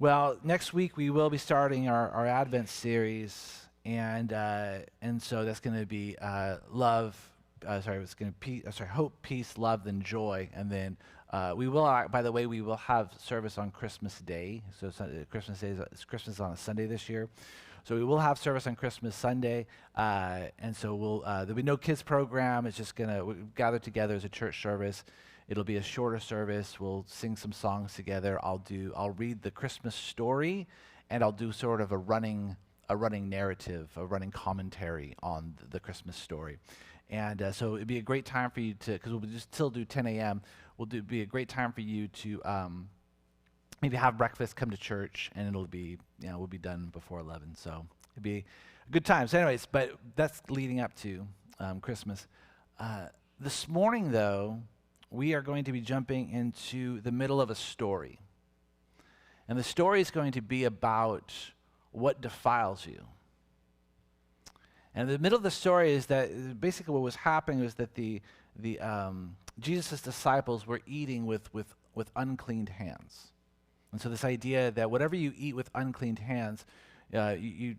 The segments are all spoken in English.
Well, next week we will be starting our Advent series, and so that's going to be love. It's going to be hope, peace, love, then joy, and then we will. By the way, we will have service on Christmas Day. So Christmas Day is Christmas on a Sunday this year. So we will have service on Christmas Sunday, and so there'll be no kids program. It's just we'll gather together as a church service. It'll be a shorter service. We'll sing some songs together. I'll read the Christmas story, and I'll do sort of a running narrative, a running commentary on the Christmas story. And so it'd be a great time for you because we'll just still do 10 a.m. Be a great time for you to maybe have breakfast, come to church, and it'll be, we'll be done before 11. So it'd be a good time. So anyways, but that's leading up to Christmas. This morning, though, we are going to be jumping into the middle of a story. And the story is going to be about what defiles you. And the middle of the story is that basically what was happening was that Jesus' disciples were eating with unclean hands. And so this idea that whatever you eat with unclean hands, you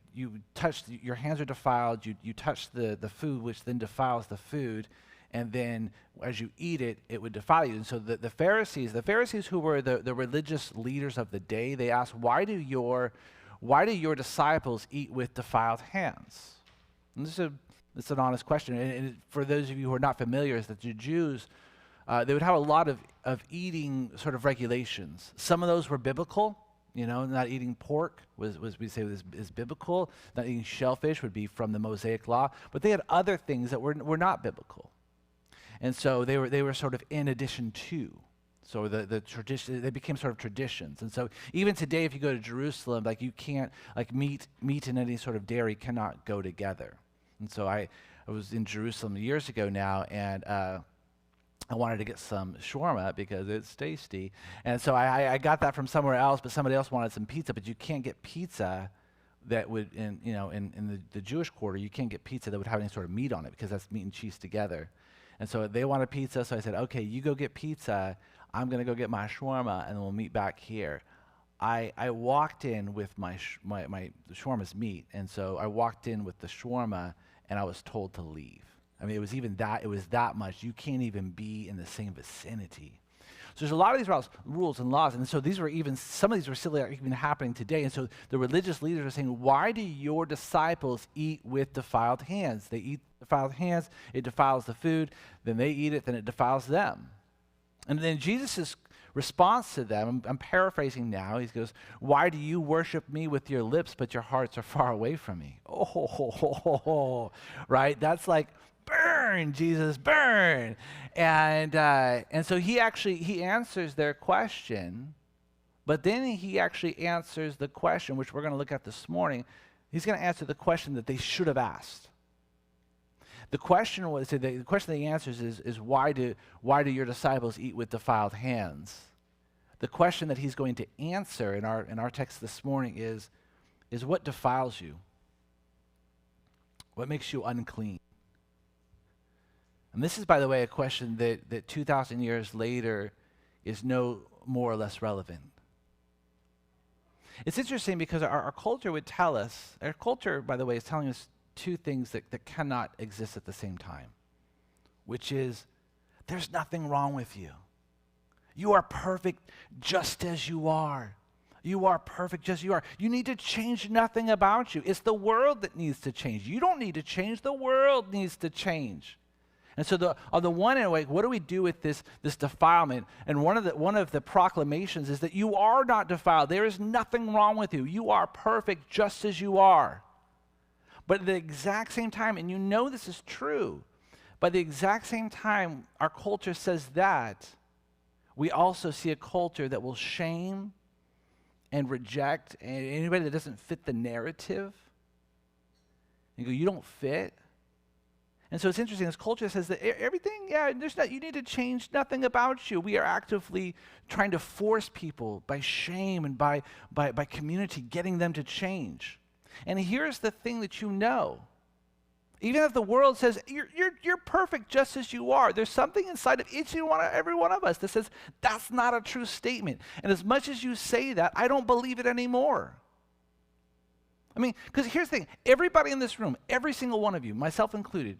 touch, your hands are defiled, you touch the food, which then defiles the food, and then as you eat it, it would defile you. And so the Pharisees who were the religious leaders of the day, they asked, why do your disciples eat with defiled hands? And this is an honest question. And for those of you who are not familiar, is that the Jews, they would have a lot of eating sort of regulations. Some of those were biblical. Not eating pork was biblical. Not eating shellfish would be from the Mosaic Law. But they had other things that were not biblical. And so they were sort of in addition to. So the tradition, they became sort of traditions. And so even today, if you go to Jerusalem, you can't, meat and any sort of dairy cannot go together. And so I was in Jerusalem years ago now, and I wanted to get some shawarma because it's tasty. And so I got that from somewhere else, but somebody else wanted some pizza, but you can't get pizza that would, in the Jewish quarter, you can't get pizza that would have any sort of meat on it because that's meat and cheese together. And so they wanted pizza, so I said, okay, you go get pizza, I'm going to go get my shawarma, and then we'll meet back here. I walked in with my shawarma's meat, and so I walked in with the shawarma, and I was told to leave. I mean, it was that much. You can't even be in the same vicinity. So there's a lot of these rules and laws, and so some of these were still even happening today. And so the religious leaders are saying, why do your disciples eat with defiled hands? They eat defiled hands, it defiles the food, then they eat it, then it defiles them. And then Jesus' response to them, I'm paraphrasing now, he goes, why do you worship me with your lips, but your hearts are far away from me? Oh, right? That's like, burn, Jesus, burn. And so he answers their question, but then he actually answers the question, which we're going to look at this morning. He's going to answer the question that they should have asked. The question that he answers is why do your disciples eat with defiled hands? The question that he's going to answer in our text this morning is what defiles you? What makes you unclean? And this is, by the way, a question that 2,000 years later is no more or less relevant. It's interesting because our culture would tell us, our culture, by the way, is telling us two things that cannot exist at the same time, which is there's nothing wrong with you. You are perfect just as you are. You are perfect just as you are. You need to change nothing about you. It's the world that needs to change. You don't need to change. The world needs to change. And so on the one hand, what do we do with this defilement? And one of the proclamations is that you are not defiled. There is nothing wrong with you. You are perfect just as you are. But at the exact same time, and you know this is true, but at the exact same time our culture says that, we also see a culture that will shame and reject anybody that doesn't fit the narrative. You go, you don't fit. And so it's interesting, this culture says that everything, you need to change nothing about you. We are actively trying to force people by shame and by community, getting them to change. And here's the thing that you know. Even if the world says, you're perfect just as you are, there's something inside of every one of us that says, that's not a true statement. And as much as you say that, I don't believe it anymore. I mean, because here's the thing. Everybody in this room, every single one of you, myself included,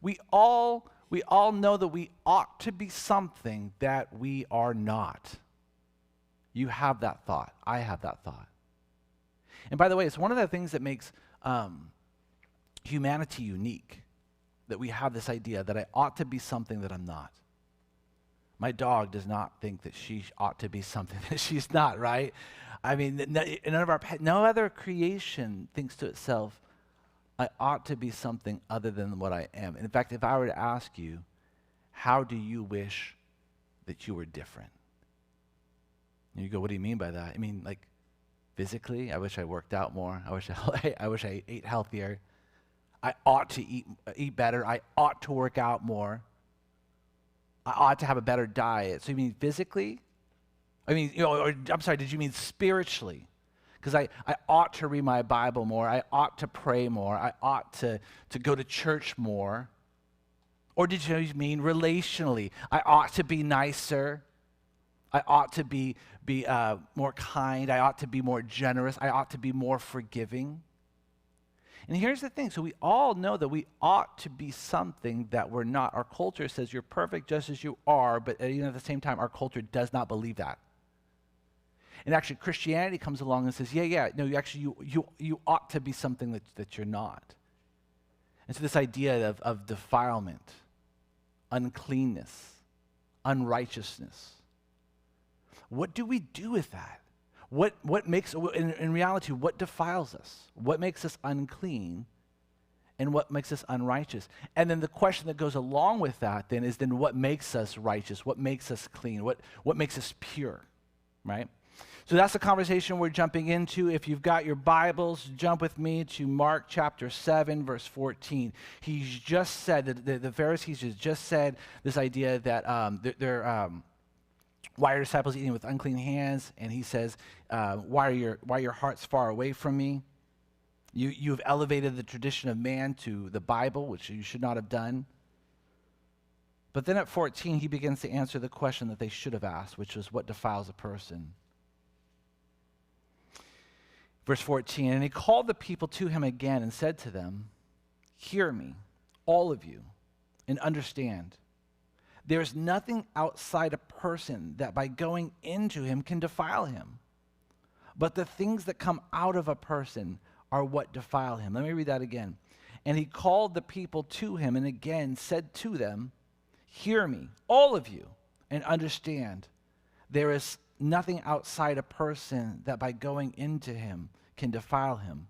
we all know that we ought to be something that we are not. You have that thought. I have that thought. And by the way, it's one of the things that makes humanity unique, that we have this idea that I ought to be something that I'm not. My dog does not think that she ought to be something that she's not, right? I mean, no other creation thinks to itself, I ought to be something other than what I am. In fact, if I were to ask you, how do you wish that you were different? And you go, what do you mean by that? I mean, like, physically, I wish I worked out more. I wish I ate healthier. I ought to eat better. I ought to work out more. I ought to have a better diet. So you mean physically? I mean, I'm sorry, did you mean spiritually? Because I ought to read my Bible more. I ought to pray more. I ought to go to church more. Or did you mean relationally? I ought to be nicer. I ought to be more kind. I ought to be more generous. I ought to be more forgiving. And here's the thing. So we all know that we ought to be something that we're not. Our culture says you're perfect just as you are, but even at the same time, our culture does not believe that. And actually, Christianity comes along and says, no, you ought to be something that you're not. And so this idea of defilement, uncleanness, unrighteousness, what do we do with that? What makes, in reality, what defiles us? What makes us unclean? And what makes us unrighteous? And then the question that goes along with that then is what makes us righteous? What makes us clean? What makes us pure, right? So that's the conversation we're jumping into. If you've got your Bibles, jump with me to Mark chapter 7, verse 14. He's just said, the Pharisees just said this idea that why are disciples eating with unclean hands? And he says, why are your hearts far away from me? You've elevated the tradition of man to the Bible, which you should not have done. But then at 14, he begins to answer the question that they should have asked, which was, what defiles a person? Verse 14, and he called the people to him again and said to them, hear me, all of you, and understand. There is nothing outside a person that by going into him can defile him. But the things that come out of a person are what defile him. Let me read that again. And he called the people to him and again said to them, hear me, all of you, and understand. There is nothing outside a person that by going into him can defile him.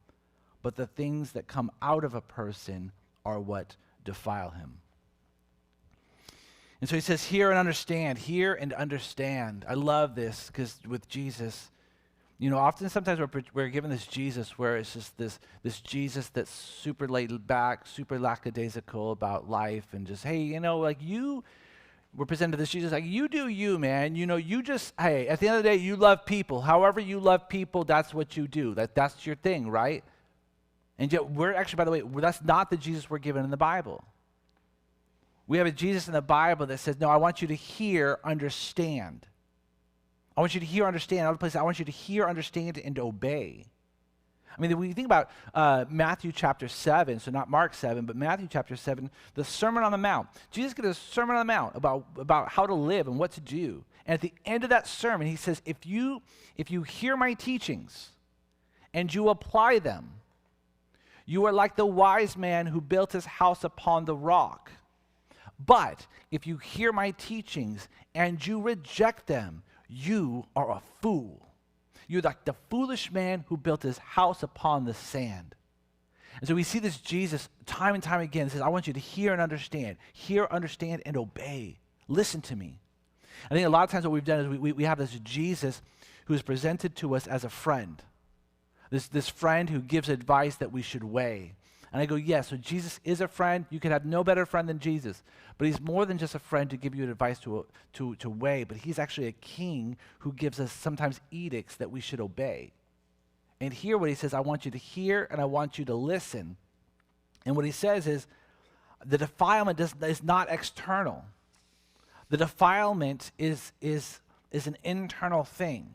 But the things that come out of a person are what defile him. And so he says, hear and understand. Hear and understand. I love this because with Jesus, often sometimes we're given this Jesus where it's just this Jesus that's super laid back, super lackadaisical about life and just, hey, we're presented this Jesus like, you do you, man. You just, hey, at the end of the day, you love people. However you love people, that's what you do. That's your thing, right? And yet we're actually, by the way, that's not the Jesus we're given in the Bible. We have a Jesus in the Bible that says, no, I want you to hear, understand. I want you to hear, understand. Other places, I want you to hear, understand, and obey. I mean, when you think about Matthew chapter 7, so not Mark 7, but Matthew chapter 7, the Sermon on the Mount. Jesus gave a Sermon on the Mount about how to live and what to do. And at the end of that sermon, he says, if you hear my teachings and you apply them, you are like the wise man who built his house upon the rock. But if you hear my teachings and you reject them, you are a fool. You're like the foolish man who built his house upon the sand. And so we see this Jesus time and time again. It says, I want you to hear and understand. Hear, understand, and obey. Listen to me. I think a lot of times what we've done is we have this Jesus who is presented to us as a friend. This friend who gives advice that we should weigh. And I go, yes, so Jesus is a friend. You can have no better friend than Jesus. But he's more than just a friend to give you advice to weigh, but he's actually a king who gives us sometimes edicts that we should obey. And hear what he says, I want you to hear and I want you to listen. And what he says is the defilement is not external. The defilement is an internal thing.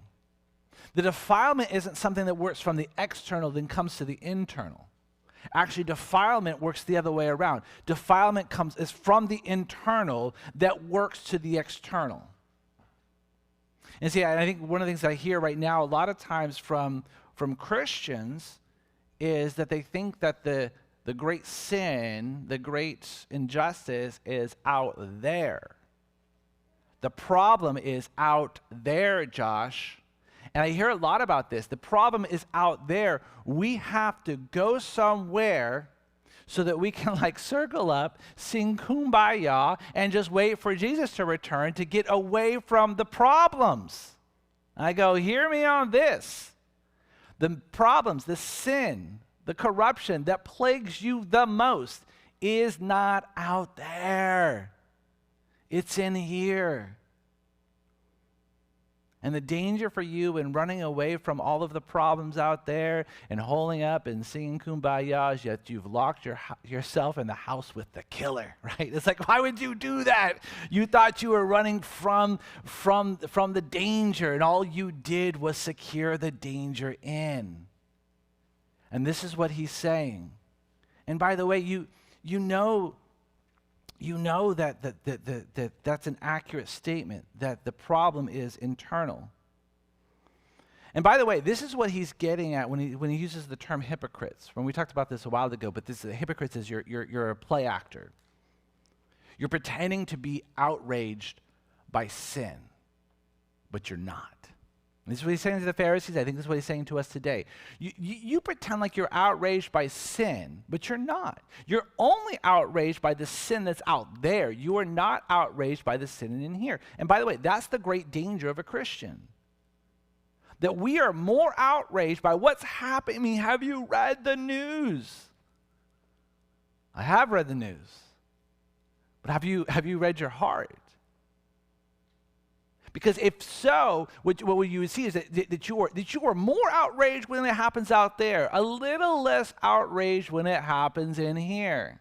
The defilement isn't something that works from the external then comes to the internal. Actually, defilement works the other way around. Defilement is from the internal that works to the external. And see, I think one of the things that I hear right now a lot of times from Christians is that they think that the great sin, the great injustice is out there. The problem is out there, Josh. And I hear a lot about this. The problem is out there. We have to go somewhere so that we can circle up, sing Kumbaya, and just wait for Jesus to return to get away from the problems. I go, hear me on this. The problems, the sin, the corruption that plagues you the most is not out there. It's in here. And the danger for you in running away from all of the problems out there and holding up and singing Kumbaya is that you've locked yourself in the house with the killer, right? It's like, why would you do that? You thought you were running from the danger, and all you did was secure the danger in. And this is what he's saying. And by the way, you know that that's an accurate statement, that the problem is internal. And by the way, this is what he's getting at when he uses the term hypocrites. When we talked about this a while ago, but hypocrites is you're a play actor. You're pretending to be outraged by sin, but you're not. This is what he's saying to the Pharisees. I think this is what he's saying to us today. You pretend like you're outraged by sin, but you're not. You're only outraged by the sin that's out there. You are not outraged by the sin in here. And by the way, that's the great danger of a Christian. That we are more outraged by what's happening. I mean, have you read the news? I have read the news. But have you read your heart? Because if so, what you would see is that you are more outraged when it happens out there, a little less outraged when it happens in here.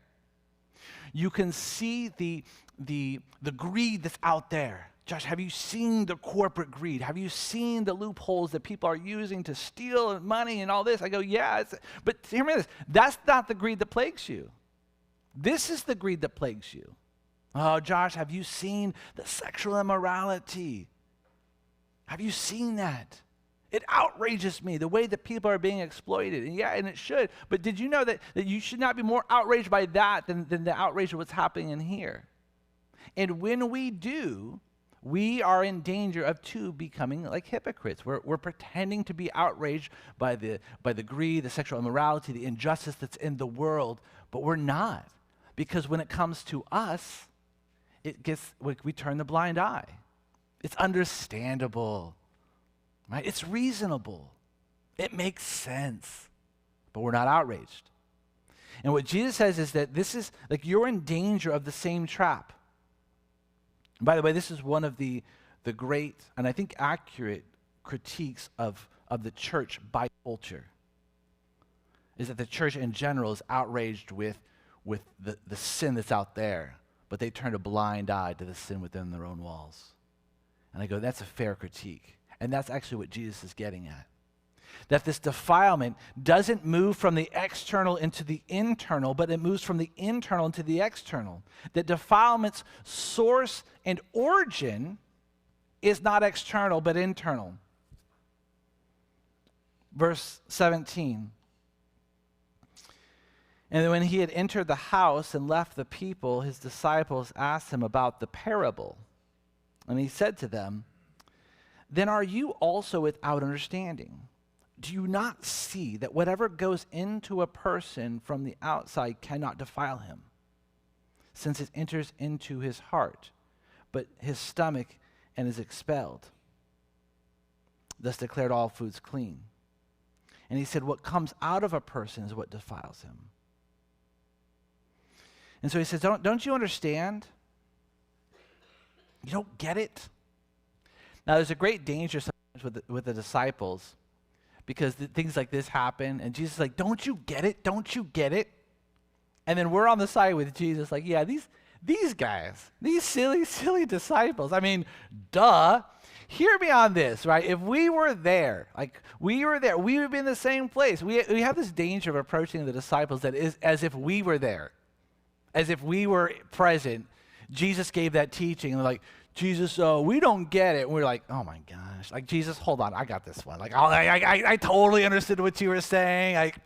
You can see the greed that's out there. Josh, have you seen the corporate greed? Have you seen the loopholes that people are using to steal money and all this? I go, yeah, but hear me this. That's not the greed that plagues you. This is the greed that plagues you. Oh, Josh, have you seen the sexual immorality? Have you seen that? It outrages me, the way that people are being exploited. And yeah, and it should. But did you know that you should not be more outraged by that than the outrage of what's happening in here? And when we do, we are in danger of becoming like hypocrites. We're pretending to be outraged by the greed, the sexual immorality, the injustice that's in the world, but we're not. Because when it comes to us, we turn the blind eye. It's understandable, right? It's reasonable. It makes sense, but we're not outraged. And what Jesus says is that this is you're in danger of the same trap. And by the way, this is one of the great and I think accurate critiques of the church by culture. Is that the church in general is outraged with the sin that's out there, but they turn a blind eye to the sin within their own walls. And I go, that's a fair critique. And that's actually what Jesus is getting at. That this defilement doesn't move from the external into the internal, but it moves from the internal into the external. That defilement's source and origin is not external, but internal. Verse 17. And when he had entered the house and left the people, his disciples asked him about the parable. And he said to them, "Then are you also without understanding? Do you not see that whatever goes into a person from the outside cannot defile him, since it enters into his heart, but his stomach and is expelled? Thus declared all foods clean." And he said, what comes out of a person is what defiles him. And so he says, don't you understand? You don't get it? Now, there's a great danger sometimes with the disciples because things like this happen, and Jesus is like, don't you get it? Don't you get it? And then we're on the side with Jesus, like, yeah, these guys, these silly disciples. I mean, duh. Hear me on this, right? If we were there, we would be in the same place. We have this danger of approaching the disciples that is as if we were there, as if we were present. Jesus gave that teaching, and they're like, Jesus, we don't get it. And we're like, oh my gosh, like, Jesus, hold on, I got this one. Like, I totally understood what you were saying. Like,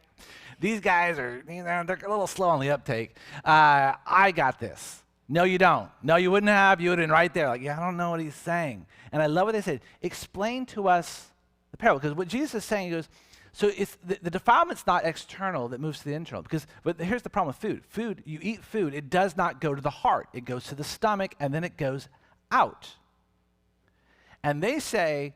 these guys are, they're a little slow on the uptake. I got this. No, you don't. No, you wouldn't have. You would have been right there. Like, yeah, I don't know what he's saying. And I love what they said. Explain to us the parable. Because what Jesus is saying, he goes, so it's the defilement's not external that moves to the internal. But here's the problem with food. Food, you eat food, it does not go to the heart. It goes to the stomach, and then it goes out. And they say,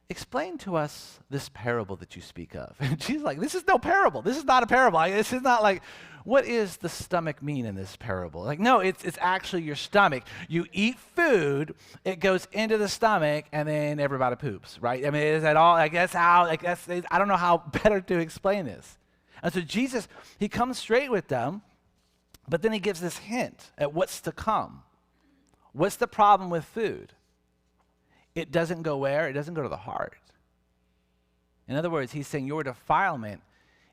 explain to us this parable that you speak of. And she's like, this is no parable. This is not a parable. This is not like, what is the stomach mean in this parable? Like, no, it's actually your stomach. You eat food, it goes into the stomach, and then everybody poops, right? I mean, is that all? Like, that's how, like, I don't know how better to explain this. And so Jesus, he comes straight with them, but then he gives this hint at what's to come. What's the problem with food? It doesn't go where? It doesn't go to the heart. In other words, he's saying your defilement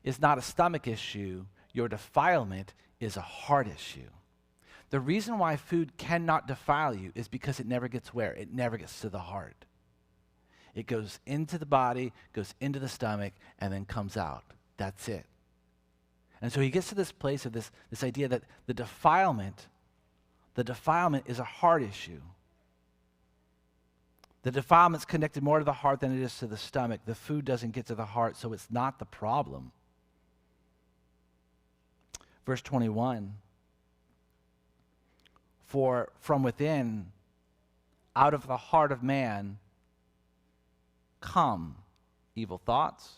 is not a stomach issue. Your defilement is a heart issue. The reason why food cannot defile you is because it never gets where? It never gets to the heart. It goes into the body, goes into the stomach, and then comes out. That's it. And so he gets to this place of this idea that the defilement is a heart issue. The defilement's connected more to the heart than it is to the stomach. The food doesn't get to the heart, so it's not the problem. Verse 21, for from within, out of the heart of man, come evil thoughts,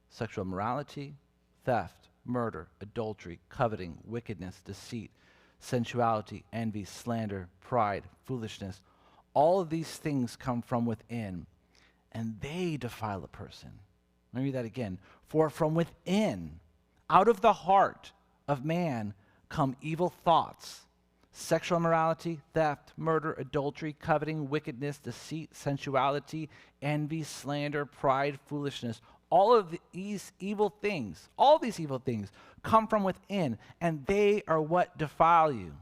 sexual immorality, theft, murder, adultery, coveting, wickedness, deceit, sensuality, envy, slander, pride, foolishness. All of these things come from within, and they defile a person. Let me read that again. For from within, out of the heart of man, come evil thoughts, sexual immorality, theft, murder, adultery, coveting, wickedness, deceit, sensuality, envy, slander, pride, foolishness. All of these evil things come from within, and they are what defile you.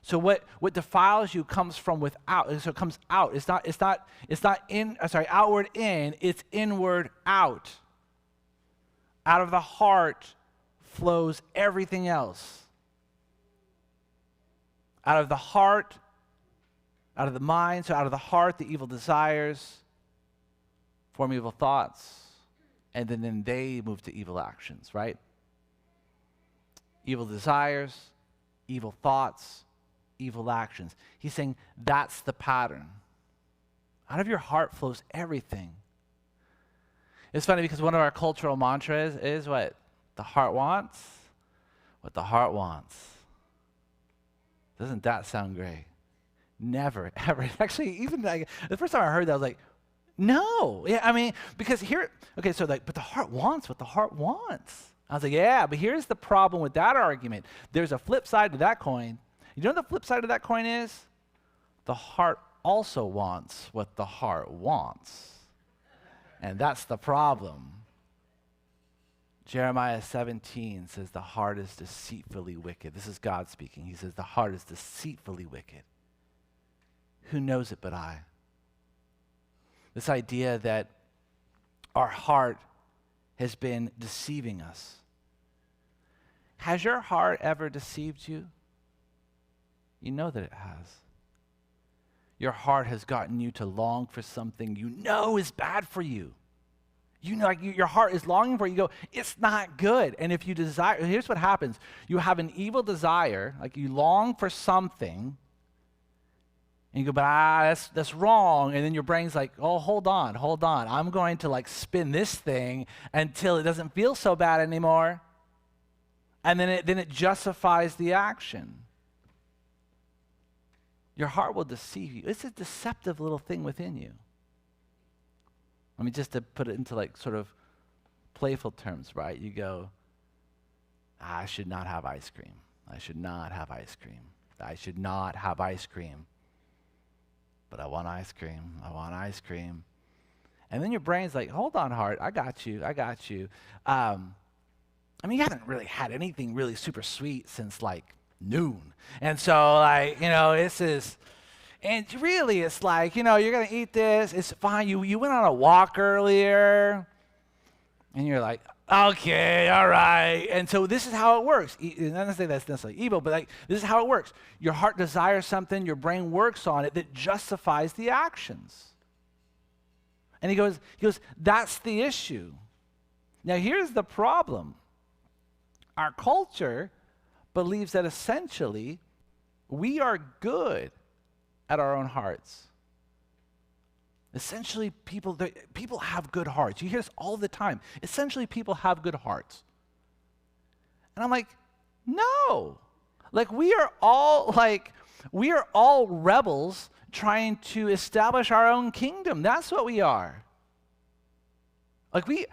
So what defiles you comes from without. So it comes out. It's not outward in, it's inward out. Out of the heart flows everything else. Out of the heart, out of the mind, so out of the heart, the evil desires form evil thoughts, and then they move to evil actions, right? Evil desires, evil thoughts, evil actions. He's saying that's the pattern. Out of your heart flows everything. It's funny because one of our cultural mantras is what? The heart wants what the heart wants. Doesn't that sound great? Never, ever. Actually, even like, the first time I heard that, I was like, no. Yeah, I mean, because here, okay, so like, but the heart wants what the heart wants. I was like, yeah, but here's the problem with that argument. There's a flip side to that coin. You know what the flip side of that coin is? The heart also wants what the heart wants. And that's the problem. Jeremiah 17 says the heart is deceitfully wicked. This is God speaking. He says the heart is deceitfully wicked. Who knows it but I? This idea that our heart has been deceiving us. Has your heart ever deceived you? You know that it has. Your heart has gotten you to long for something you know is bad for you. You know, like your heart is longing for it. You go, it's not good. And if you desire, here's what happens. You have an evil desire, like you long for something, and you go, but that's wrong. And then your brain's like, oh, hold on. I'm going to like spin this thing until it doesn't feel so bad anymore. And then it justifies the action. Your heart will deceive you. It's a deceptive little thing within you. I mean, just to put it into like sort of playful terms, right? You go, I should not have ice cream. I should not have ice cream. I should not have ice cream. But I want ice cream. I want ice cream. And then your brain's like, hold on, heart. I got you. I got you. I mean, you haven't really had anything really super sweet since like noon. And so like, this is, and really it's like, you're going to eat this. It's fine. You went on a walk earlier. And you're like, okay, all right. And so this is how it works. Not to say that's necessarily evil, but like this is how it works. Your heart desires something, your brain works on it that justifies the actions. And he goes, that's the issue. Now here's the problem. Our culture believes that essentially we are good at our own hearts. Essentially, people have good hearts. You hear this all the time. Essentially, people have good hearts. And I'm like, no. Like we are all rebels trying to establish our own kingdom. That's what we are. Like we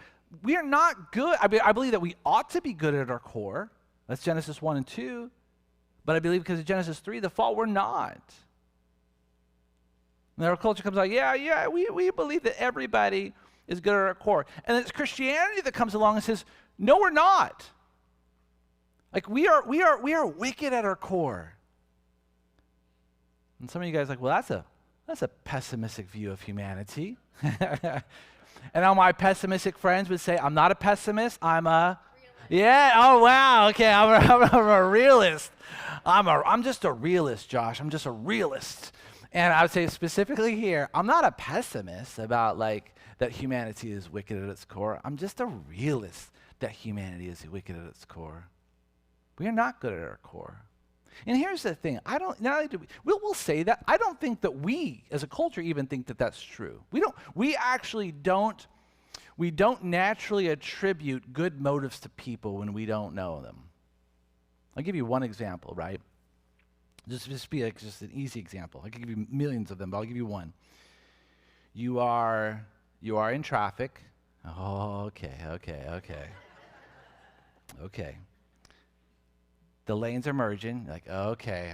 are not good. I believe that we ought to be good at our core. That's Genesis 1 and 2. But I believe because of Genesis 3, the fall, we're not. And our culture comes out, we believe that everybody is good at our core. And it's Christianity that comes along and says, no, we're not. Like we are wicked at our core. And some of you guys are like, well, that's a pessimistic view of humanity. And all my pessimistic friends would say, I'm not a pessimist, I'm a realist. Yeah, oh wow, okay, I'm a realist. I'm just a realist, Josh. I'm just a realist. And I would say specifically here, I'm not a pessimist about like that humanity is wicked at its core. I'm just a realist that humanity is wicked at its core. We are not good at our core. And here's the thing, we'll say that. I don't think that we as a culture even think that that's true. We actually don't naturally attribute good motives to people when we don't know them. I'll give you one example, right? Just be like just an easy example. I could give you millions of them, but I'll give you one. You are in traffic. Oh, okay. The lanes are merging. Like, okay,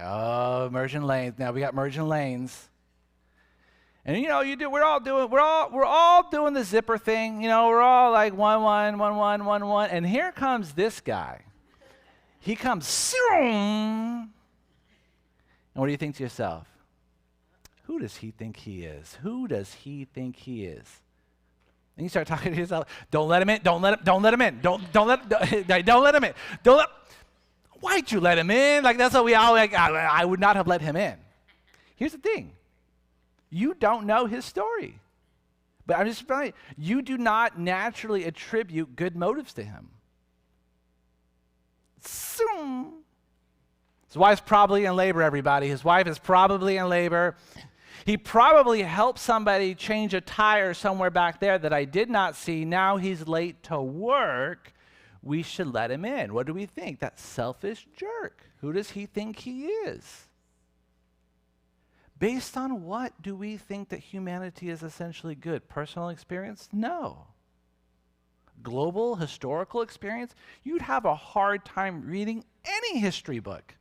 merging lanes. Now we got merging lanes. And we're all doing the zipper thing. We're all like 1 1 1 1 1 1. And here comes this guy. He comes. And what do you think to yourself? Who does he think he is? Who does he think he is? And you start talking to yourself. Don't let him in. Don't let him in. Don't let him in. Why'd you let him in? Like that's what we all like. I would not have let him in. Here's the thing. You don't know his story. But I'm just telling you do not naturally attribute good motives to him. His wife's probably in labor, everybody. His wife is probably in labor. He probably helped somebody change a tire somewhere back there that I did not see. Now he's late to work. We should let him in. What do we think? That selfish jerk. Who does he think he is? Based on what do we think that humanity is essentially good? Personal experience? No. Global historical experience? You'd have a hard time reading any history book,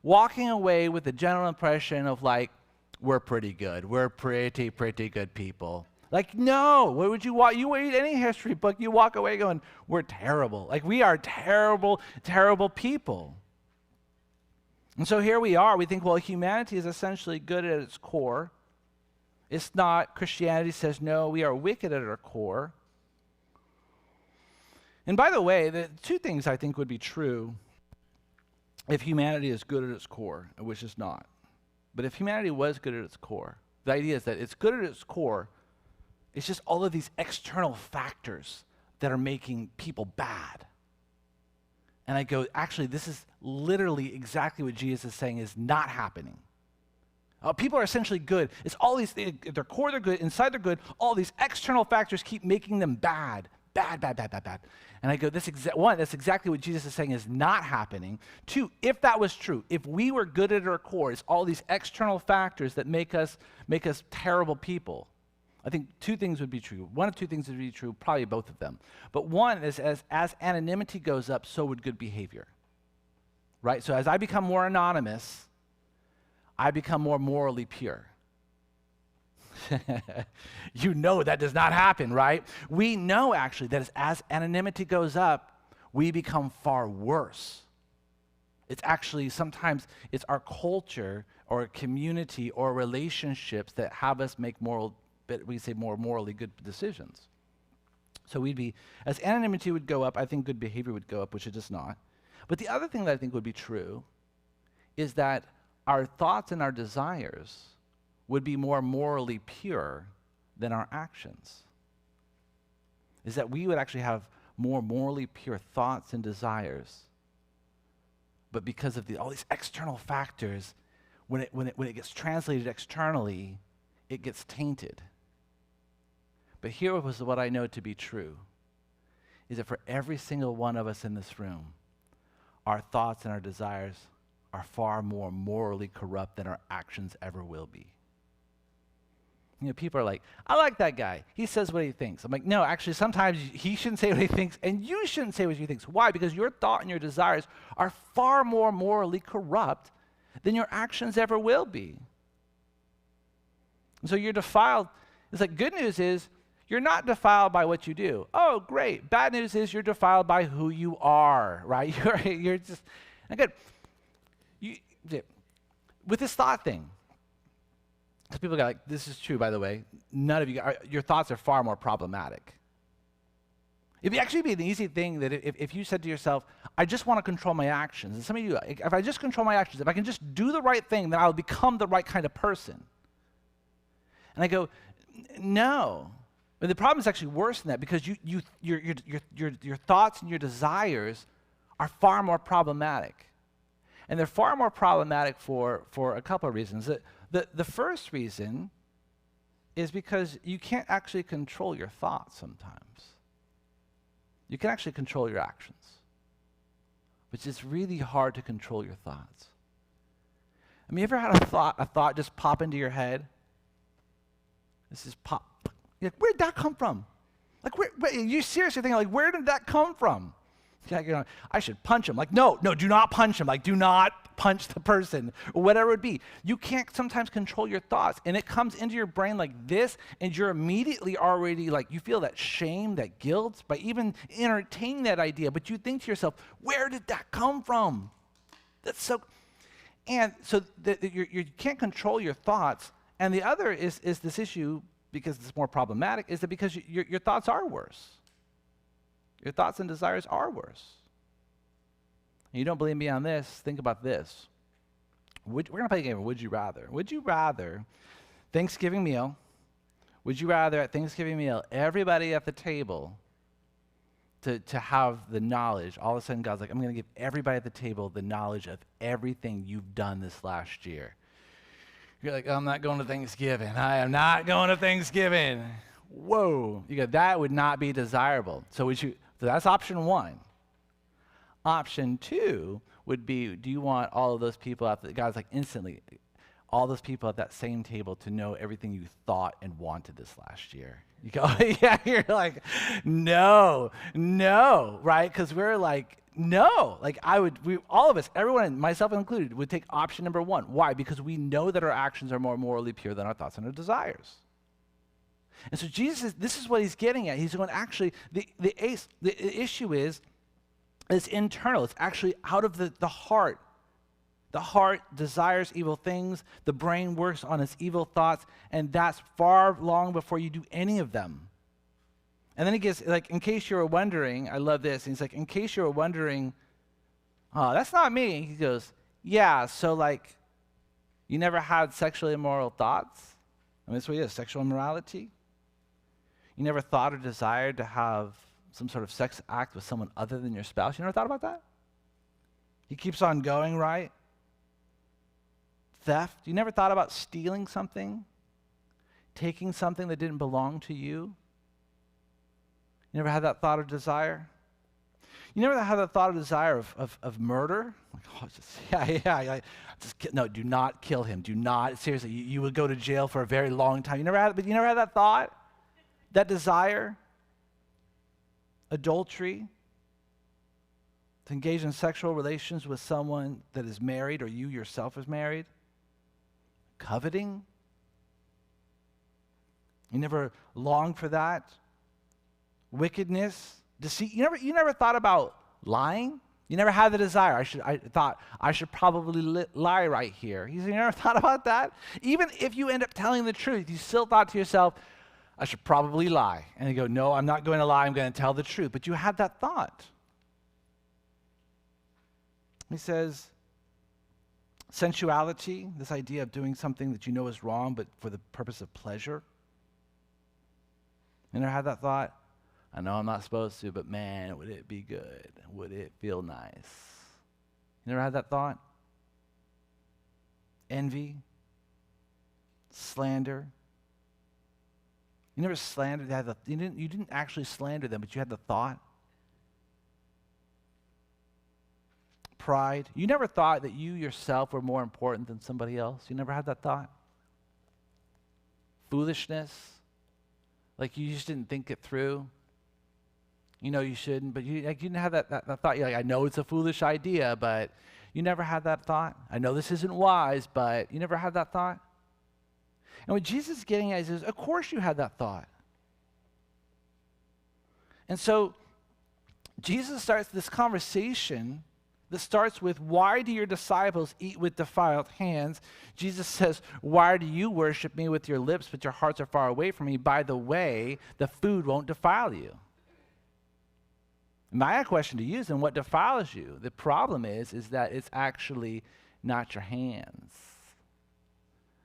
walking away with the general impression of like, we're pretty good. We're pretty good people. Like, no, what would you want? You read any history book, you walk away going, we're terrible. Like, we are terrible, terrible people. And so here we are. We think, well, humanity is essentially good at its core. It's not. Christianity says, no, we are wicked at our core. And by the way, the two things I think would be true if humanity is good at its core, which is not. But if humanity was good at its core, the idea is that it's good at its core. It's just all of these external factors that are making people bad. And I go, actually, this is literally exactly what Jesus is saying is not happening. People are essentially good. It's all these things, at their core they're good, inside they're good. All these external factors keep making them bad. Bad. And I go, that's exactly what Jesus is saying is not happening. Two, if that was true, if we were good at our core, it's all these external factors that make us terrible people. I think two things would be true. One of two things would be true, probably both of them. But one is as anonymity goes up, so would good behavior. Right? So as I become more anonymous, I become more morally pure. You know that does not happen, right? We know actually that as anonymity goes up, we become far worse. It's actually sometimes it's our culture or community or relationships that have us make more morally good decisions. So we'd be, as anonymity would go up, I think good behavior would go up, which it does not. But the other thing that I think would be true is that our thoughts and our desires would be more morally pure than our actions. Is that we would actually have more morally pure thoughts and desires, but because of all these external factors, when it gets translated externally, it gets tainted. But here was what I know to be true, is that for every single one of us in this room, our thoughts and our desires are far more morally corrupt than our actions ever will be. You know, people are like, I like that guy. He says what he thinks. I'm like, no, actually, sometimes he shouldn't say what he thinks, and you shouldn't say what he thinks. Why? Because your thought and your desires are far more morally corrupt than your actions ever will be. And so you're defiled. It's like, good news is, you're not defiled by what you do. Oh, great. Bad news is you're defiled by who you are, right? You're just, again, with this thought thing, because people go like, this is true, by the way, none of you, your thoughts are far more problematic. It'd actually be an easy thing that if you said to yourself, I just want to control my actions, and some of you, if I just control my actions, if I can just do the right thing, then I'll become the right kind of person. And I go, no. But the problem is actually worse than that, because your thoughts and your desires are far more problematic. And they're far more problematic for a couple of reasons. The first reason is because you can't actually control your thoughts sometimes. You can actually control your actions, but it's really hard to control your thoughts. I mean, you ever had a thought just pop into your head? This is pop. You're like, where'd that come from? Like, you seriously thinking, like, where did that come from? Like, you know, I should punch him. Like, no, do not punch him. Like, do not punch the person, or whatever it would be. You can't sometimes control your thoughts, and it comes into your brain like this, and you're immediately already, like, you feel that shame, that guilt, by even entertaining that idea, but you think to yourself, where did that come from? That's so, and so you can't control your thoughts, and the other is this issue, because it's more problematic, is that because your thoughts are worse. Your thoughts and desires are worse. And you don't believe me on this, think about this. We're going to play a game of Would You Rather. Would you rather Thanksgiving meal, would you rather at Thanksgiving meal, everybody at the table to have the knowledge, all of a sudden God's like, I'm going to give everybody at the table the knowledge of everything you've done this last year. You're like, I'm not going to Thanksgiving. I am not going to Thanksgiving. Whoa. You go, that would not be desirable. So that's option one. Option two would be, do you want all of those people God's like instantly, all those people at that same table to know everything you thought and wanted this last year? You go, yeah, you're like, no, right? Because we're like, no, like all of us, everyone, myself included, would take option number one. Why? Because we know that our actions are more morally pure than our thoughts and our desires. And so this is what he's getting at. He's going, actually, the issue is, it's internal. It's actually out of the heart. The heart desires evil things. The brain works on its evil thoughts, and that's far long before you do any of them. And then he gets, like, in case you were wondering, I love this. And he's like, in case you were wondering, oh, that's not me. He goes, yeah, so, like, you never had sexually immoral thoughts? I mean, that's what he is, sexual immorality. You never thought or desired to have some sort of sex act with someone other than your spouse? You never thought about that? He keeps on going, right? Theft. You never thought about stealing something? Taking something that didn't belong to you? You never had that thought or desire? You never had the thought or desire of murder? Like, oh, no, do not kill him. Do not, seriously, you would go to jail for a very long time. You never had that thought? That desire? Adultery? To engage in sexual relations with someone that is married or you yourself is married? Coveting? You never longed for that? Wickedness? Deceit? You never thought about lying? You never had the desire. I thought I should probably lie right here. You never thought about that? Even if you end up telling the truth, you still thought to yourself, I should probably lie. And you go, no, I'm not going to lie. I'm going to tell the truth. But you had that thought. He says, sensuality, this idea of doing something that you know is wrong, but for the purpose of pleasure. You never had that thought? I know I'm not supposed to, but man, would it be good? Would it feel nice? You never had that thought? Envy? Slander? You never slandered, you didn't actually slander them, but you had the thought? Pride? You never thought that you yourself were more important than somebody else? You never had that thought? Foolishness? Like you just didn't think it through? You know you shouldn't, but you didn't have that thought. You're like, I know it's a foolish idea, but you never had that thought. I know this isn't wise, but you never had that thought. And what Jesus is getting at is, of course you had that thought. And so Jesus starts this conversation that starts with, why do your disciples eat with defiled hands? Jesus says, why do you worship me with your lips, but your hearts are far away from me? By the way, the food won't defile you. My question to you is, then what defiles you? The problem is that it's actually not your hands.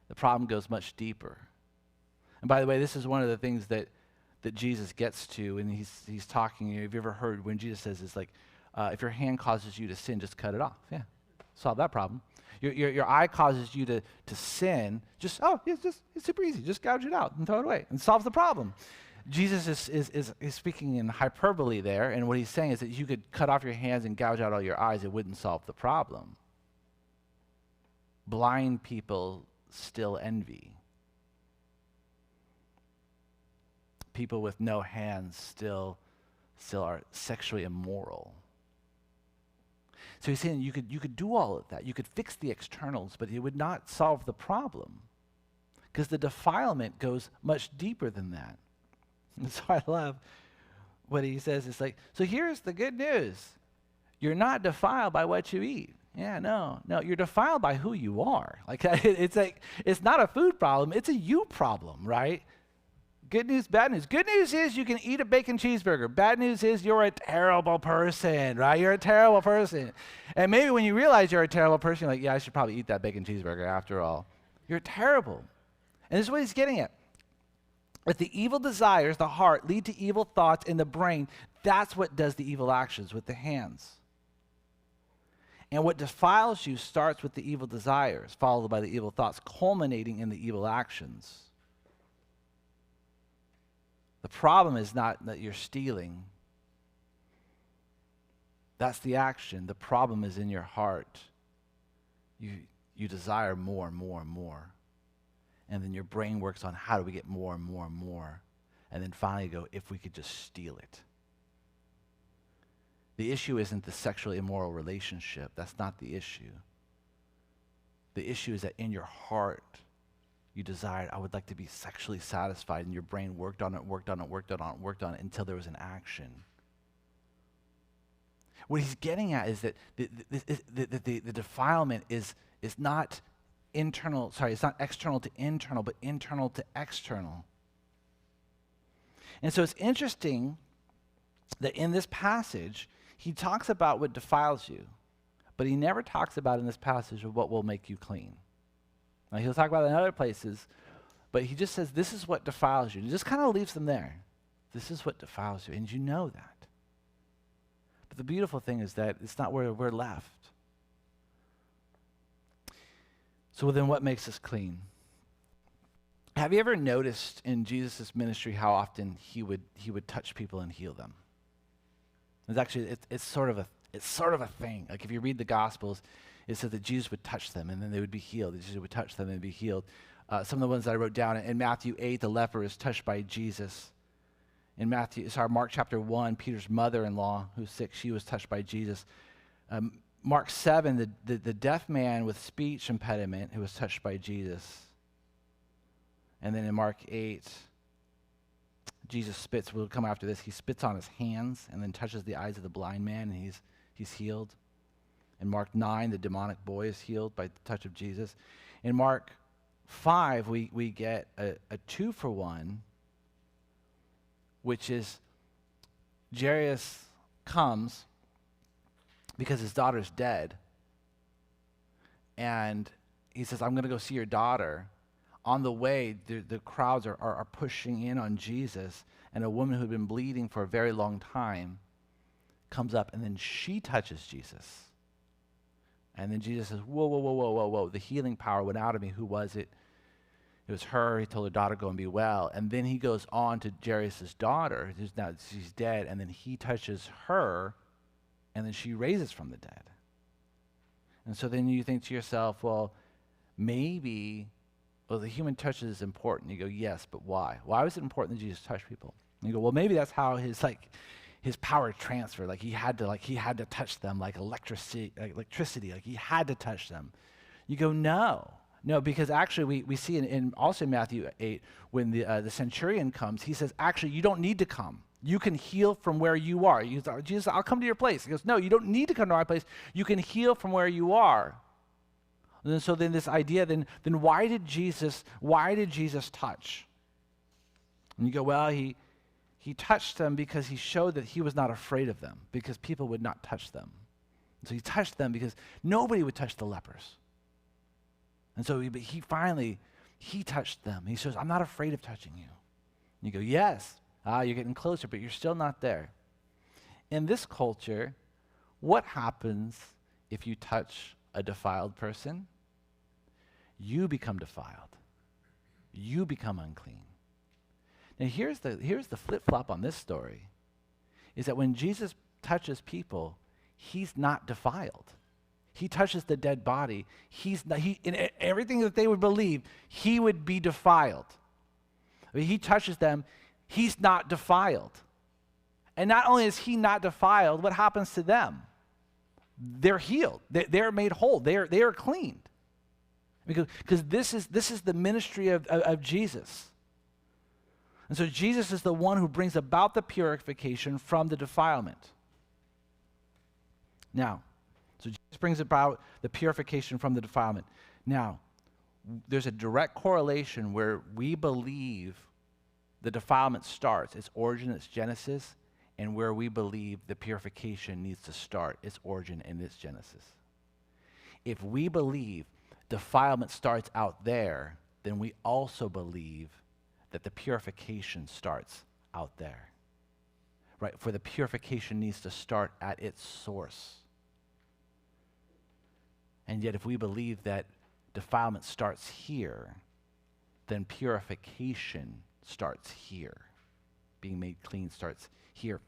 The problem goes much deeper. And by the way, this is one of the things that Jesus gets to, and he's talking. Have you ever heard when Jesus says it's like, if your hand causes you to sin, just cut it off. Yeah, solve that problem. Your eye causes you to sin, it's super easy. Just gouge it out and throw it away, and solves the problem. Jesus is speaking in hyperbole there, and what he's saying is that you could cut off your hands and gouge out all your eyes. It wouldn't solve the problem. Blind people still envy. People with no hands still are sexually immoral. So he's saying you could do all of that. You could fix the externals, but it would not solve the problem, because the defilement goes much deeper than that. And so I love what he says. It's like, so here's the good news. You're not defiled by what you eat. Yeah, no, you're defiled by who you are. It's not a food problem, it's a you problem, right? Good news, bad news. Good news is you can eat a bacon cheeseburger. Bad news is you're a terrible person, right? You're a terrible person. And maybe when you realize you're a terrible person, you're like, yeah, I should probably eat that bacon cheeseburger after all. You're terrible. And this is what he's getting at. If the evil desires, the heart, lead to evil thoughts in the brain, that's what does the evil actions with the hands. And what defiles you starts with the evil desires, followed by the evil thoughts, culminating in the evil actions. The problem is not that you're stealing. That's the action. The problem is in your heart. You desire more and more and more. And then your brain works on how do we get more and more and more. And then finally go, if we could just steal it. The issue isn't the sexually immoral relationship. That's not the issue. The issue is that in your heart, you desired, I would like to be sexually satisfied, and your brain worked on it until there was an action. What he's getting at is that the defilement is not internal, it's not external to internal, but internal to external. And so it's interesting that in this passage, he talks about what defiles you, but he never talks about in this passage of what will make you clean. Now, he'll talk about it in other places, but he just says, this is what defiles you. He just kind of leaves them there. This is what defiles you, and you know that. But the beautiful thing is that it's not where we're left. So then what makes us clean? Have you ever noticed in Jesus' ministry how often he would touch people and heal them? It's actually it's sort of a thing. Like if you read the Gospels, it says that Jesus would touch them and then they would be healed. That Jesus would touch them and be healed. Some of the ones that I wrote down in Matthew 8, the leper is touched by Jesus. In Mark chapter 1, Peter's mother-in-law who's sick, she was touched by Jesus. Mark 7, the deaf man with speech impediment who was touched by Jesus. And then in Mark 8, Jesus spits. We'll come after this. He spits on his hands and then touches the eyes of the blind man, and he's healed. In Mark 9, the demonic boy is healed by the touch of Jesus. In Mark 5, we get a 2-for-1, which is Jairus comes because his daughter's dead. And he says, I'm going to go see your daughter. On the way, the crowds are pushing in on Jesus, and a woman who had been bleeding for a very long time comes up, and then she touches Jesus. And then Jesus says, whoa, whoa, whoa, whoa, whoa, whoa. The healing power went out of me. Who was it? It was her. He told her daughter, go and be well. And then he goes on to Jairus' daughter, she's dead, and then he touches her, and then she raises from the dead. And so then you think to yourself, well, maybe, the human touch is important. You go, yes, but why? Why was it important that Jesus touched people? And you go, well, maybe that's how his power transferred. Like he had to touch them like electricity. Like he had to touch them. You go, no, because actually we see in also in Matthew 8 when the centurion comes, he says, actually you don't need to come. You can heal from where you are. You go, Jesus, I'll come to your place. He goes, no, you don't need to come to my place. You can heal from where you are. And so then this idea, then why did Jesus touch? And you go, well, he touched them because he showed that he was not afraid of them, because people would not touch them. And so he touched them because nobody would touch the lepers. And so he finally touched them. He says, I'm not afraid of touching you. And you go, yes, you're getting closer, but you're still not there. In this culture, what happens if you touch a defiled person? You become defiled. You become unclean. Now here's the flip-flop on this story, is that when Jesus touches people, he's not defiled. He touches the dead body. In everything that they would believe, he would be defiled. I mean, he touches them, he's not defiled. And not only is he not defiled, what happens to them? They're healed. They're made whole. They are cleaned. Because this is the ministry of Jesus. And so Jesus is the one who brings about the purification from the defilement. Now, so Jesus brings about the purification from the defilement. Now, there's a direct correlation where we believe the defilement starts, its origin, its genesis, and where we believe the purification needs to start, its origin and its genesis. If we believe defilement starts out there, then we also believe that the purification starts out there. Right? For the purification needs to start at its source. And yet if we believe that defilement starts here, then purification starts here. Being made clean starts here.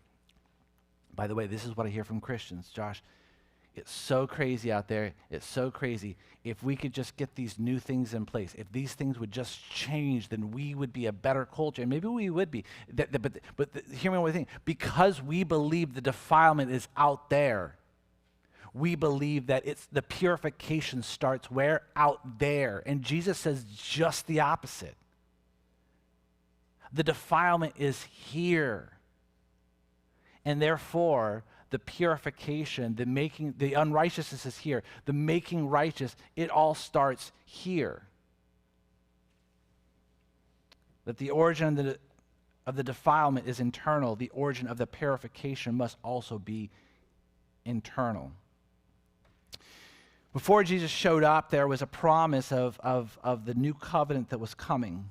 By the way, this is what I hear from Christians, Josh. It's so crazy out there. It's so crazy. If we could just get these new things in place, if these things would just change, then we would be a better culture. And maybe we would be. But hear me one thing. Because we believe the defilement is out there, we believe that the purification starts where? Out there. And Jesus says just the opposite. The defilement is here. And therefore, the purification, the unrighteousness is here. The making righteous, it all starts here. That the origin of the defilement is internal. The origin of the purification must also be internal. Before Jesus showed up, there was a promise of the new covenant that was coming.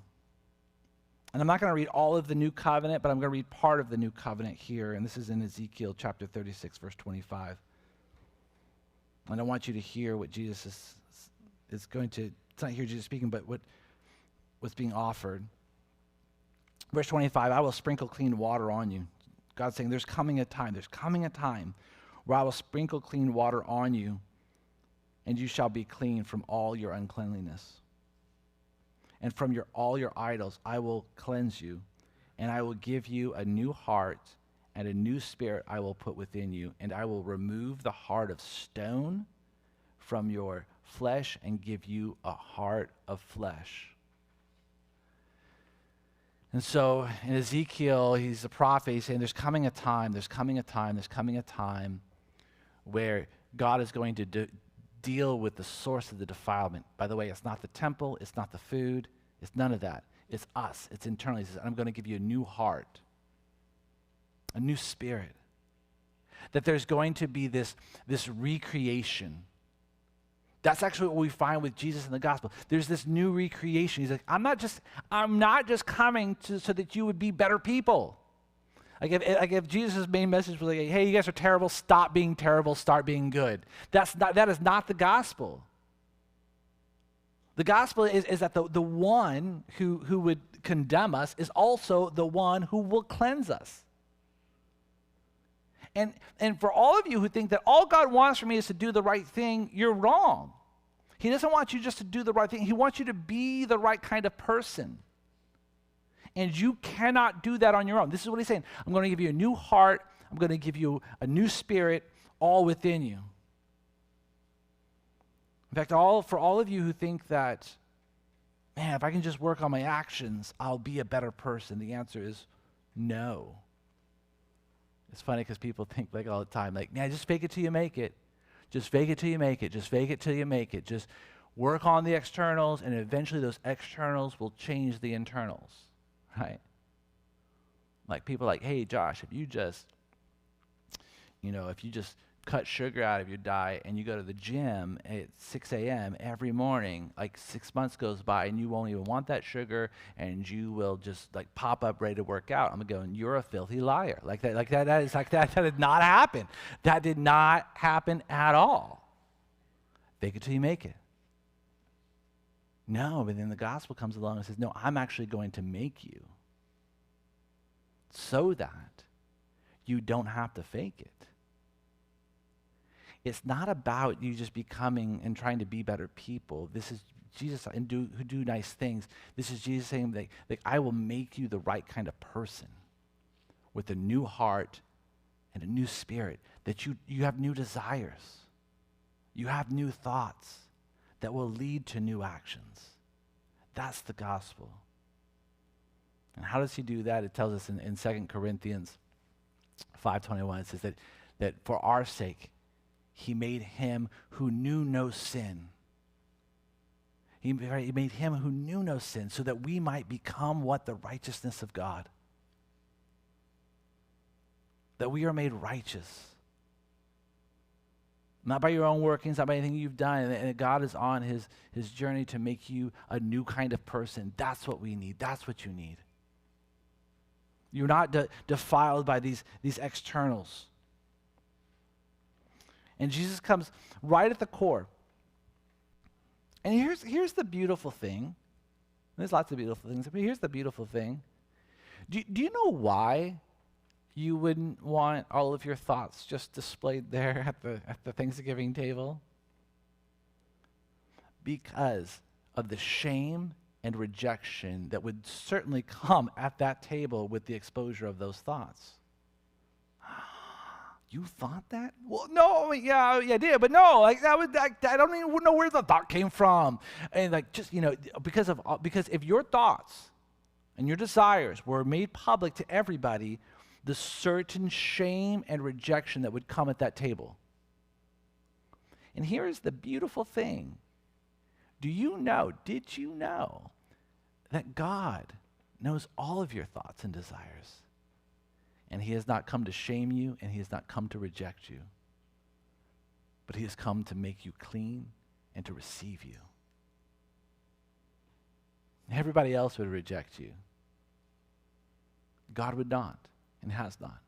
And I'm not going to read all of the new covenant, but I'm going to read part of the new covenant here. And this is in Ezekiel chapter 36, verse 25. And I want you to hear what Jesus is going to, it's not here Jesus speaking, but what's being offered. Verse 25, I will sprinkle clean water on you. God's saying there's coming a time where I will sprinkle clean water on you, and you shall be clean from all your uncleanliness. And from all your idols I will cleanse you, and I will give you a new heart, and a new spirit I will put within you, and I will remove the heart of stone from your flesh and give you a heart of flesh. And so in Ezekiel, he's a prophet, he's saying there's coming a time where God is going to deal with the source of the defilement. By the way, it's not the temple, it's not the food, it's none of that. It's us, it's internal. He says, I'm going to give you a new heart, a new spirit. That there's going to be this recreation. That's actually what we find with Jesus in the gospel. There's this new recreation. He's like, I'm not just coming so that you would be better people. Like if Jesus' main message was like, hey, you guys are terrible, stop being terrible, start being good. That is not the gospel. The gospel is that the one who would condemn us is also the one who will cleanse us. And for all of you who think that all God wants from me is to do the right thing, you're wrong. He doesn't want you just to do the right thing. He wants you to be the right kind of person. And you cannot do that on your own. This is what he's saying. I'm going to give you a new heart. I'm going to give you a new spirit all within you. In fact, for all of you who think that, man, if I can just work on my actions, I'll be a better person, the answer is no. It's funny because people think like all the time, like, man, just fake it till you make it. Just fake it till you make it. Just fake it till you make it. Just work on the externals, and eventually those externals will change the internals, right? Like people are like, hey, Josh, if you just cut sugar out of your diet and you go to the gym at 6 a.m. every morning, like 6 months goes by and you won't even want that sugar and you will just like pop up ready to work out. I'm going, you're a filthy liar. That did not happen. That did not happen at all. Fake it till you make it. No, but then the gospel comes along and says, no, I'm actually going to make you so that you don't have to fake it. It's not about you just becoming and trying to be better people. This is Jesus who do nice things. This is Jesus saying that I will make you the right kind of person with a new heart and a new spirit, that you have new desires. You have new thoughts that will lead to new actions. That's the gospel. And how does he do that? It tells us in 2 Corinthians 5:21, it says that for our sake, he made him who knew no sin. He made him who knew no sin so that we might become what? The righteousness of God. That we are made righteous. Not by your own workings, not by anything you've done. And God is on his journey to make you a new kind of person. That's what we need. That's what you need. You're not defiled by these externals. And Jesus comes right at the core. And here's the beautiful thing. There's lots of beautiful things, but here's the beautiful thing. Do you know why you wouldn't want all of your thoughts just displayed there at the Thanksgiving table? Because of the shame and rejection that would certainly come at that table with the exposure of those thoughts. You thought that? Well, no, yeah, I did, but no, I don't even know where the thought came from. And because if your thoughts and your desires were made public to everybody, the certain shame and rejection that would come at that table. And here's the beautiful thing. Did you know that God knows all of your thoughts and desires? And he has not come to shame you, and he has not come to reject you. But he has come to make you clean and to receive you. Everybody else would reject you. God would not, and has not.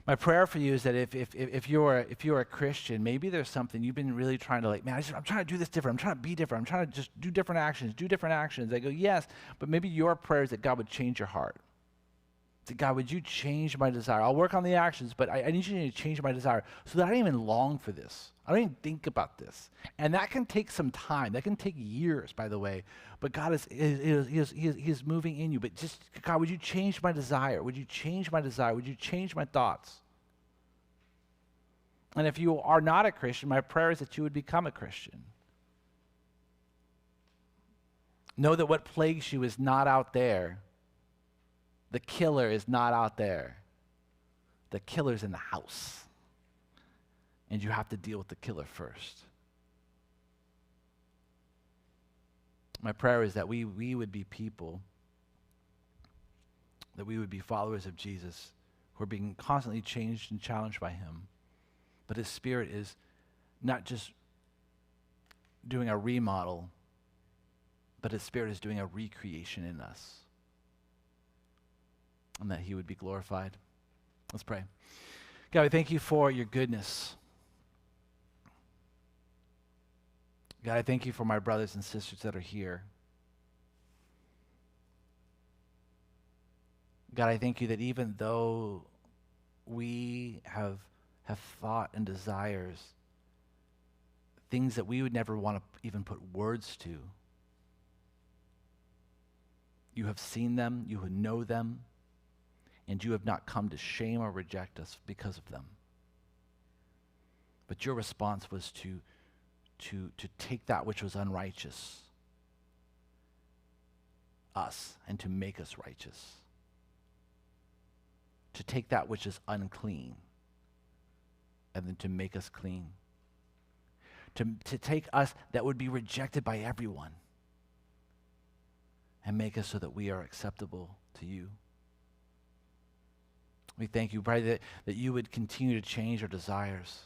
My prayer for you is that if you're a Christian, maybe there's something you've been really trying to I'm trying to do this different. I'm trying to be different. I'm trying to just do different actions. I go, yes, but maybe your prayer is that God would change your heart. God, would you change my desire? I'll work on the actions, but I need you to change my desire so that I don't even long for this. I don't even think about this. And that can take some time. That can take years, by the way. But God he is moving in you. But just, God, would you change my desire? Would you change my desire? Would you change my thoughts? And if you are not a Christian, my prayer is that you would become a Christian. Know that what plagues you is not out there. The killer is not out there. The killer's in the house. And you have to deal with the killer first. My prayer is that we would be people, that we would be followers of Jesus who are being constantly changed and challenged by him. But his Spirit is not just doing a remodel, but his Spirit is doing a recreation in us. And that he would be glorified. Let's pray. God, we thank you for your goodness. God, I thank you for my brothers and sisters that are here. God, I thank you that even though we have thought and desires, things that we would never want to even put words to, you have seen them, you know them, and you have not come to shame or reject us because of them. But your response was to take that which was unrighteous, us, and to make us righteous. To take that which is unclean, and then to make us clean. To take us that would be rejected by everyone, and make us so that we are acceptable to you. We thank you, pray that you would continue to change our desires.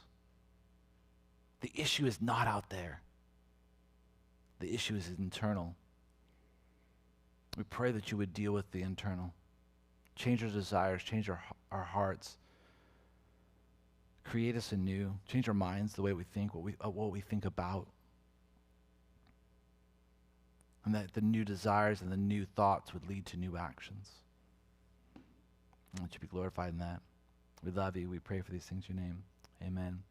The issue is not out there. The issue is internal. We pray that you would deal with the internal. Change our desires, change our hearts. Create us anew. Change our minds, the way we think, what we think about. And that the new desires and the new thoughts would lead to new actions. And let you be glorified in that. We love you. We pray for these things in your name. Amen.